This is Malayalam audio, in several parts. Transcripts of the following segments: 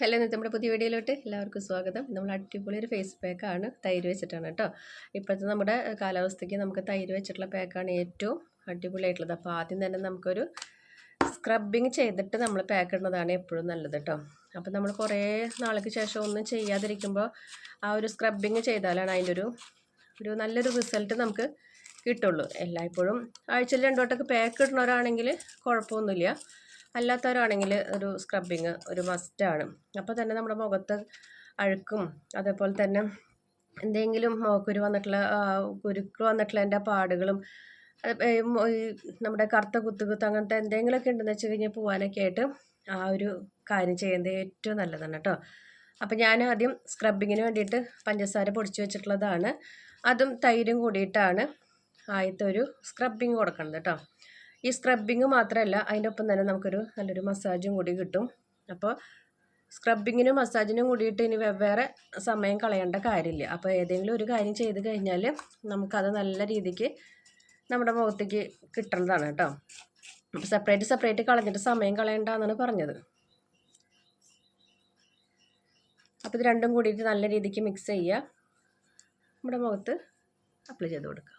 ഹലോ, ഇന്നത്തെ നമ്മുടെ പുതിയ വീഡിയോയിലോട്ട് എല്ലാവർക്കും സ്വാഗതം. നമ്മൾ അടിപൊളി ഒരു ഫേസ് പാക്കാണ് തൈര് വെച്ചിട്ടാണ് കേട്ടോ. ഇപ്പോഴത്തെ നമ്മുടെ കാലാവസ്ഥയ്ക്ക് നമുക്ക് തൈര് വെച്ചിട്ടുള്ള പാക്കാണ് ഏറ്റവും അടിപൊളിയായിട്ടുള്ളത്. അപ്പോൾ ആദ്യം തന്നെ നമുക്കൊരു സ്ക്രബിങ് ചെയ്തിട്ട് നമ്മൾ പാക്ക് ഇടുന്നതാണ് എപ്പോഴും നല്ലത് കേട്ടോ. അപ്പോൾ നമ്മൾ കുറേ നാൾക്ക് ശേഷം ഒന്നും ചെയ്യാതിരിക്കുമ്പോൾ ആ ഒരു സ്ക്രബിങ് ചെയ്താലാണ് അതിൻ്റെ ഒരു നല്ലൊരു റിസൾട്ട് നമുക്ക് കിട്ടുള്ളൂ. എല്ലായ്പ്പോഴും ആഴ്ചയിൽ 2 വട്ടമൊക്കെ പാക്ക് ഇടുന്നവരാണെങ്കിൽ കുഴപ്പമൊന്നുമില്ല. അല്ലാത്തവരാണെങ്കിൽ ഒരു സ്ക്രബിങ് ഒരു മസ്റ്റാണ്. അപ്പോൾ തന്നെ നമ്മുടെ മുഖത്ത് അഴുക്കും അതേപോലെ തന്നെ എന്തെങ്കിലും മുഖക്കുരു വന്നിട്ടുള്ള കുരുക്കൾ വന്നിട്ടുള്ള പാടുകളും നമ്മുടെ കറുത്ത കുത്ത് അങ്ങനത്തെ എന്തെങ്കിലുമൊക്കെ ഉണ്ടെന്ന് വെച്ച് കഴിഞ്ഞാൽ പോകാനൊക്കെ ആയിട്ട് ആ ഒരു കാര്യം ചെയ്യുന്നത് ഏറ്റവും നല്ലതാണ് കേട്ടോ. അപ്പോൾ ഞാൻ ആദ്യം സ്ക്രബിങ്ങിന് വേണ്ടിയിട്ട് പഞ്ചസാര പൊടിച്ച് വെച്ചിട്ടുള്ളതാണ്. അതും തൈരും കൂടിയിട്ടാണ് ആദ്യത്തെ ഒരു സ്ക്രബിങ് കൊടുക്കുന്നത് കേട്ടോ. ഈ സ്ക്രബിങ് മാത്രമല്ല, അതിൻ്റെ ഒപ്പം തന്നെ നമുക്കൊരു നല്ലൊരു മസാജും കൂടി കിട്ടും. അപ്പോൾ സ്ക്രബിങ്ങിനും മസാജിനും കൂടിയിട്ട് ഇനി വെവ്വേറെ സമയം കളയേണ്ട കാര്യമില്ല. അപ്പോൾ ഏതെങ്കിലും ഒരു കാര്യം ചെയ്ത് കഴിഞ്ഞാൽ നമുക്കത് നല്ല രീതിക്ക് നമ്മുടെ മുഖത്തേക്ക് കിട്ടുന്നതാണ് കേട്ടോ. അപ്പോൾ സെപ്പറേറ്റ് കളഞ്ഞിട്ട് സമയം കളയണ്ട എന്നാണ് പറഞ്ഞത്. അപ്പോൾ ഇത് രണ്ടും കൂടിയിട്ട് നല്ല രീതിക്ക് മിക്സ് ചെയ്യുക, നമ്മുടെ മുഖത്ത് അപ്ലൈ ചെയ്ത് കൊടുക്കുക.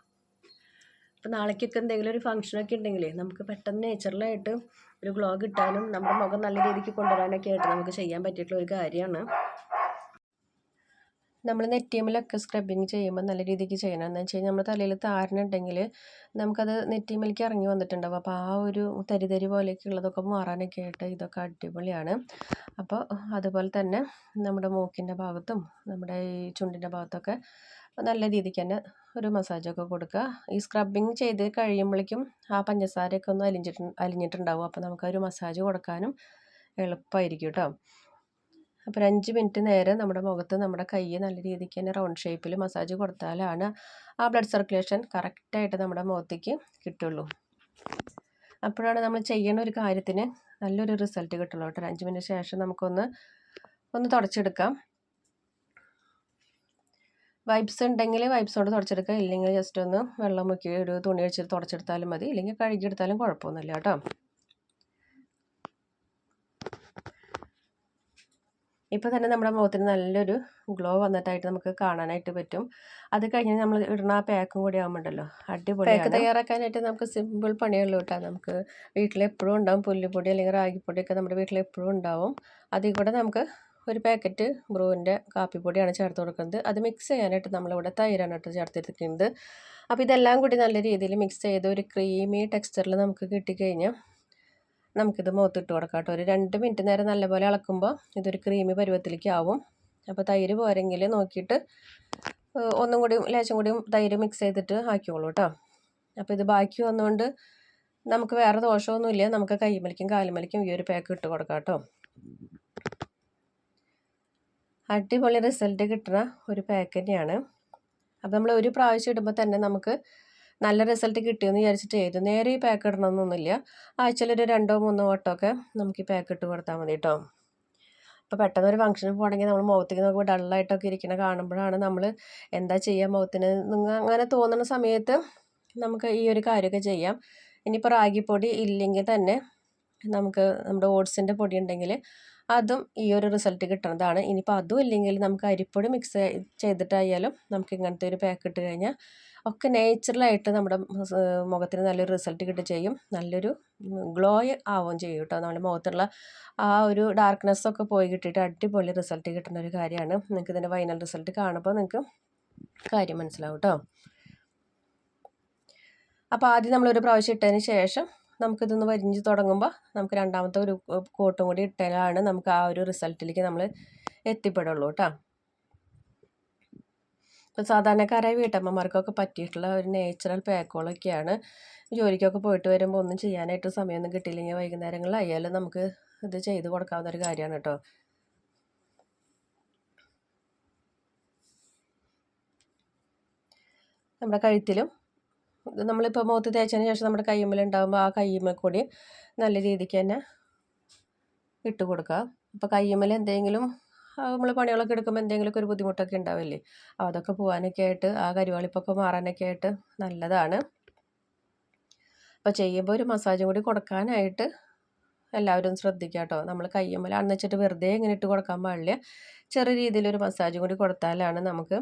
അപ്പോൾ നാളേക്കൊക്കെ എന്തെങ്കിലും ഒരു ഫംഗ്ഷനൊക്കെ ഉണ്ടെങ്കിൽ നമുക്ക് പെട്ടെന്ന് നേച്ചുറലായിട്ട് ഒരു ഗ്ലോ കിട്ടാനും നമ്മുടെ മുഖം നല്ല രീതിക്ക് കൊണ്ടുവരാനൊക്കെ ആയിട്ട് നമുക്ക് ചെയ്യാൻ പറ്റിയിട്ടുള്ള ഒരു കാര്യമാണ്. നമ്മൾ നെറ്റിമലൊക്കെ സ്ക്രബിങ് ചെയ്യുമ്പോൾ നല്ല രീതിക്ക് ചെയ്യണം. എന്ന് വെച്ച് കഴിഞ്ഞാൽ നമ്മുടെ തലയിൽ താരനുണ്ടെങ്കിൽ നമുക്കത് നെറ്റിമലേക്ക് ഇറങ്ങി വന്നിട്ടുണ്ടാവും. അപ്പോൾ ആ ഒരു തരി പോലെയൊക്കെ ഉള്ളതൊക്കെ മാറാനൊക്കെ ആയിട്ട് ഇതൊക്കെ അടിപൊളിയാണ്. അപ്പോൾ അതുപോലെ തന്നെ നമ്മുടെ മൂക്കിൻ്റെ ഭാഗത്തും നമ്മുടെ ഈ ചുണ്ടിൻ്റെ ഭാഗത്തൊക്കെ നല്ല രീതിക്ക് തന്നെ ഒരു മസാജൊക്കെ കൊടുക്കുക. ഈ സ്ക്രബിങ് ചെയ്ത് കഴിയുമ്പോഴേക്കും ആ പഞ്ചസാരയൊക്കെ ഒന്ന് അലിഞ്ഞിട്ടുണ്ടാവും. അപ്പോൾ നമുക്കൊരു മസാജ് കൊടുക്കാനും എളുപ്പമായിരിക്കും കേട്ടോ. അപ്പോൾ 5 മിനിറ്റ് നേരം നമ്മുടെ മുഖത്ത് നമ്മുടെ കൈ നല്ല രീതിക്ക് തന്നെ റൗണ്ട് ഷേപ്പിൽ മസാജ് കൊടുത്താലാണ് ആ ബ്ലഡ് സർക്കുലേഷൻ കറക്റ്റായിട്ട് നമ്മുടെ മുഖത്തേക്ക് കിട്ടുള്ളൂ. അപ്പോഴാണ് നമ്മൾ ചെയ്യുന്ന ഒരു കാര്യത്തിന് നല്ലൊരു റിസൾട്ട് കിട്ടുള്ളൂ കേട്ടോ. 5 മിനിറ്റ് ശേഷം നമുക്കൊന്ന് തുടച്ചെടുക്കാം. വൈപ്സ് ഉണ്ടെങ്കിൽ വൈപ്സ് കൊണ്ട് തുടച്ചെടുക്കുക, ഇല്ലെങ്കിൽ ജസ്റ്റ് ഒന്ന് വെള്ളം മുക്കി ഒരു തുണി വെച്ചിട്ട് തുടച്ചെടുത്താലും മതി, ഇല്ലെങ്കിൽ കഴുകിയെടുത്താലും കുഴപ്പമൊന്നുമില്ല കേട്ടോ. ഇപ്പോൾ തന്നെ നമ്മുടെ മുഖത്തിന് നല്ലൊരു ഗ്ലോ വന്നിട്ടായിട്ട് നമുക്ക് കാണാനായിട്ട് പറ്റും. അത് കഴിഞ്ഞ് നമ്മൾ ഇടുന്ന ആ പാക്കും കൂടി ആകുമ്പോണ്ടല്ലോ അടിപൊളി. പാക്ക് തയ്യാറാക്കാനായിട്ട് നമുക്ക് സിമ്പിൾ പണിയുള്ളൂ കേട്ടോ. നമുക്ക് വീട്ടിലെപ്പോഴും ഉണ്ടാവും പുല്ലുപൊടി അല്ലെങ്കിൽ റാഗിപ്പൊടിയൊക്കെ നമ്മുടെ വീട്ടിലെപ്പോഴും ഉണ്ടാവും. അതിൽ കൂടെ നമുക്ക് ഒരു പാക്കറ്റ് ബ്രൂവിൻ്റെ കാപ്പിപ്പൊടിയാണ് ചേർത്ത് കൊടുക്കുന്നത്. അത് മിക്സ് ചെയ്യാനായിട്ട് നമ്മളിവിടെ തൈരാണ് കേട്ടോ ചേർത്തിരിക്കുന്നത്. അപ്പോൾ ഇതെല്ലാം കൂടി നല്ല രീതിയിൽ മിക്സ് ചെയ്ത് ഒരു ക്രീമി ടെക്സ്ചറിൽ നമുക്ക് കിട്ടിക്കഴിഞ്ഞാൽ നമുക്കിത് മുഖത്തിട്ട് കൊടുക്കാം കേട്ടോ. ഒരു 2 മിനിറ്റ് നേരം നല്ലപോലെ ഇളക്കുമ്പോൾ ഇതൊരു ക്രീമി പരുവത്തിലേക്ക് ആവും. അപ്പോൾ തൈര് പോരെങ്കിൽ നോക്കിയിട്ട് ഒന്നും കൂടി ലേശം കൂടി തൈര് മിക്സ് ചെയ്തിട്ട് ആക്കിക്കോളൂ കേട്ടോ. അപ്പോൾ ഇത് ബാക്കി വന്നുകൊണ്ട് നമുക്ക് വേറെ ദോഷമൊന്നുമില്ല. നമുക്ക് കൈമലിക്കും കാലുമലിക്കും ഈ ഒരു പാക്ക് ഇട്ട് കൊടുക്കാം കേട്ടോ. അടിപൊളി റിസൾട്ട് കിട്ടുന്ന ഒരു പാക്ക് തന്നെയാണ്. അപ്പോൾ നമ്മൾ ഒരു പ്രാവശ്യം ഇടുമ്പോൾ തന്നെ നമുക്ക് നല്ല റിസൾട്ട് കിട്ടിയെന്ന് വിചാരിച്ചിട്ട് ഏത് നേരെ ഈ പാക്ക് ഇടണമെന്നൊന്നുമില്ല. ആഴ്ചയിൽ ഒരു 2-3 വട്ടമൊക്കെ നമുക്ക് ഈ പാക്ക് ഇട്ട് കൊടുത്താൽ മതി കേട്ടോ. അപ്പോൾ പെട്ടെന്ന് ഒരു ഫംഗ്ഷന് പോകണമെങ്കിൽ നമ്മൾ മുഖത്തേക്ക് നോക്കുമ്പോൾ ഡള്ളായിട്ടൊക്കെ ഇരിക്കണ കാണുമ്പോഴാണ് നമ്മൾ എന്താ ചെയ്യുക മുഖത്തിന് അങ്ങനെ തോന്നുന്ന സമയത്ത് നമുക്ക് ഈ ഒരു കാര്യമൊക്കെ ചെയ്യാം. ഇനിയിപ്പോൾ റാഗിപ്പൊടി ഇല്ലെങ്കിൽ തന്നെ നമുക്ക് നമ്മുടെ ഓട്സിൻ്റെ പൊടി ഉണ്ടെങ്കിൽ അതും ഈ ഒരു റിസൾട്ട് കിട്ടുന്നതാണ്. ഇനിയിപ്പോൾ അതും ഇല്ലെങ്കിൽ നമുക്ക് അരിപ്പൊടി മിക്സ് ചെയ്തിട്ടായാലും നമുക്ക് ഇങ്ങനത്തെ ഒരു പാക്ക് ഇട്ട് കഴിഞ്ഞാൽ ഒക്കെ നേച്ചുറലായിട്ട് നമ്മുടെ മുഖത്തിന് നല്ലൊരു റിസൾട്ട് കിട്ടുകയും ചെയ്യും. നല്ലൊരു ഗ്ലോ ആവുകയും ചെയ്യും കേട്ടോ. നമ്മുടെ മുഖത്തുള്ള ആ ഒരു ഡാർക്ക്നെസ്സൊക്കെ പോയി കിട്ടിയിട്ട് അടിപൊളി റിസൾട്ട് കിട്ടുന്ന ഒരു കാര്യമാണ്. നിങ്ങൾക്ക് ഇതിൻ്റെ ഫൈനൽ റിസൾട്ട് കാണുമ്പോൾ നിങ്ങൾക്ക് കാര്യം മനസ്സിലാവും കേട്ടോ. അപ്പോൾ ആദ്യം നമ്മളൊരു പ്രാവശ്യം ഇട്ടതിന് ശേഷം നമുക്കിതൊന്ന് വരിഞ്ഞ് തുടങ്ങുമ്പോൾ നമുക്ക് രണ്ടാമത്തെ ഒരു കോട്ടും കൂടി ഇട്ടാലാണ് നമുക്ക് ആ ഒരു റിസൾട്ടിലേക്ക് നമ്മൾ എത്തിപ്പെടുള്ളൂ കേട്ടോ. ഇപ്പോൾ സാധാരണക്കാരായ വീട്ടമ്മമാർക്കൊക്കെ പറ്റിയിട്ടുള്ള ഒരു നേച്ചുറൽ പാക്കുകളൊക്കെയാണ്. ജോലിക്കൊക്കെ പോയിട്ട് വരുമ്പോൾ ഒന്നും ചെയ്യാനായിട്ട് സമയമൊന്നും കിട്ടിയില്ലെങ്കിൽ വൈകുന്നേരങ്ങളിലായാലും നമുക്ക് ഇത് ചെയ്ത് കൊടുക്കാവുന്ന ഒരു കാര്യമാണ് കേട്ടോ. നമ്മുടെ കഴുത്തിലും നമ്മളിപ്പോൾ മുഖത്ത് തേച്ചതിന് ശേഷം നമ്മുടെ കയ്യുമ്മലുണ്ടാകുമ്പോൾ ആ കയ്യുമ്മൽ കൂടി നല്ല രീതിക്ക് തന്നെ ഇട്ട് കൊടുക്കുക. അപ്പോൾ കയ്യുമ്മൽ എന്തെങ്കിലും നമ്മൾ പണികളൊക്കെ എടുക്കുമ്പോൾ എന്തെങ്കിലുമൊക്കെ ഒരു ബുദ്ധിമുട്ടൊക്കെ ഉണ്ടാവില്ലേ, അതൊക്കെ പോകാനൊക്കെ ആയിട്ട് ആ കരുവാളിപ്പൊക്കെ മാറാനൊക്കെ ആയിട്ട് നല്ലതാണ്. അപ്പോൾ ചെയ്യുമ്പോൾ ഒരു മസാജും കൂടി കൊടുക്കാനായിട്ട് എല്ലാവരും ശ്രദ്ധിക്കുക കേട്ടോ. നമ്മൾ കയ്യുമ്മലാണെന്ന് വെച്ചിട്ട് വെറുതെ ഇങ്ങനെ ഇട്ട് കൊടുക്കാൻ പാടില്ല. ചെറിയ രീതിയിലൊരു മസാജ് കൂടി കൊടുത്താലാണ് നമുക്ക്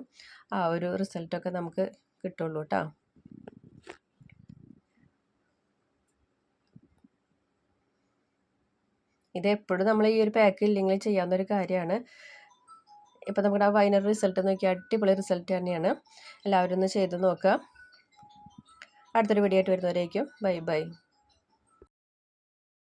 ആ ഒരു റിസൾട്ടൊക്കെ നമുക്ക് കിട്ടുള്ളൂ കേട്ടോ. ഇത് എപ്പോഴും നമ്മൾ ഈ ഒരു പാക്ക് ഇല്ലെങ്കിൽ ചെയ്യാവുന്നൊരു കാര്യമാണ്. ഇപ്പോൾ നമ്മുടെ ആ ഫൈനൽ റിസൾട്ട് നോക്കിയാൽ അടിപൊളി റിസൾട്ട് തന്നെയാണ്. എല്ലാവരും ഒന്ന് ചെയ്ത് നോക്കുക. അടുത്തൊരു വീഡിയോ ആയിട്ട് വരുന്നവരേക്കും ബൈ ബൈ.